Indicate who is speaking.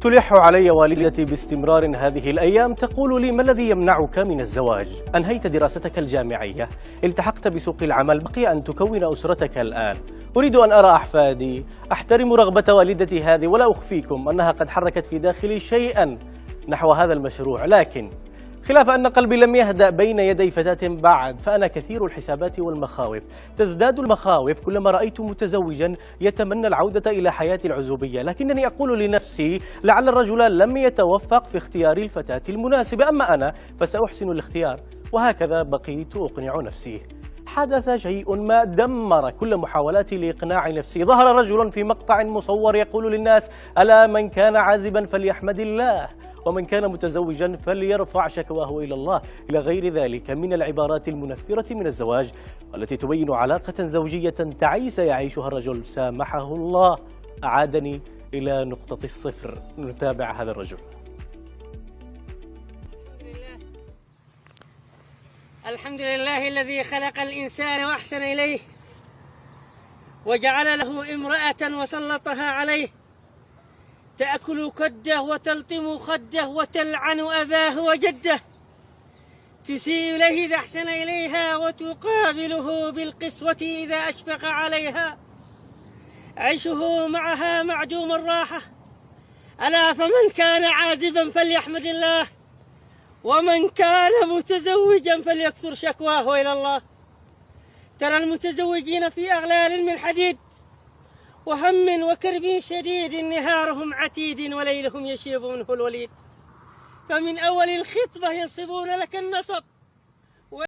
Speaker 1: تلح علي والدتي باستمرار هذه الأيام، تقول لي: ما الذي يمنعك من الزواج؟ أنهيت دراستك الجامعية، التحقت بسوق العمل، بقي أن تكون أسرتك الآن. أريد أن أرى أحفادي. أحترم رغبة والدتي هذه، ولا أخفيكم أنها قد حركت في داخلي شيئا نحو هذا المشروع، لكن خلاف أن قلبي لم يهدأ بين يدي فتاة بعد، فأنا كثير الحسابات والمخاوف. تزداد المخاوف كلما رأيت متزوجا يتمنى العودة إلى حياة العزوبية، لكنني أقول لنفسي: لعل الرجل لم يتوفق في اختيار الفتاة المناسبة، أما أنا فسأحسن الاختيار. وهكذا بقيت أقنع نفسي. حدث شيء ما دمر كل محاولاتي لإقناع نفسي. ظهر رجل في مقطع مصور يقول للناس: ألا من كان عازبا فليحمد الله، ومن كان متزوجا فليرفع شكواه إلى الله، إلى غير ذلك من العبارات المنفرة من الزواج، والتي تبين علاقة زوجية تعيسة يعيشها الرجل سامحه الله. أعادني إلى نقطة الصفر. نتابع هذا الرجل.
Speaker 2: الحمد لله الذي خلق الإنسان وأحسن إليه، وجعل له امرأة وسلطها عليه، تأكل كده وتلطم خده وتلعن أباه وجده، تسيء إليه إذا أحسن إليها وتقابله بالقسوة إذا أشفق عليها. عيشه معها معدوم الراحة. ألا فمن كان عازبا فليحمد الله، ومن كان متزوجا فليكثر شكواه إلى الله. ترى المتزوجين في أغلال من حديد، وهم وكرب شديد، نهارهم عتيد وليلهم يشيب منه الوليد. فمن أول الخطبة ينصبون لك النصب،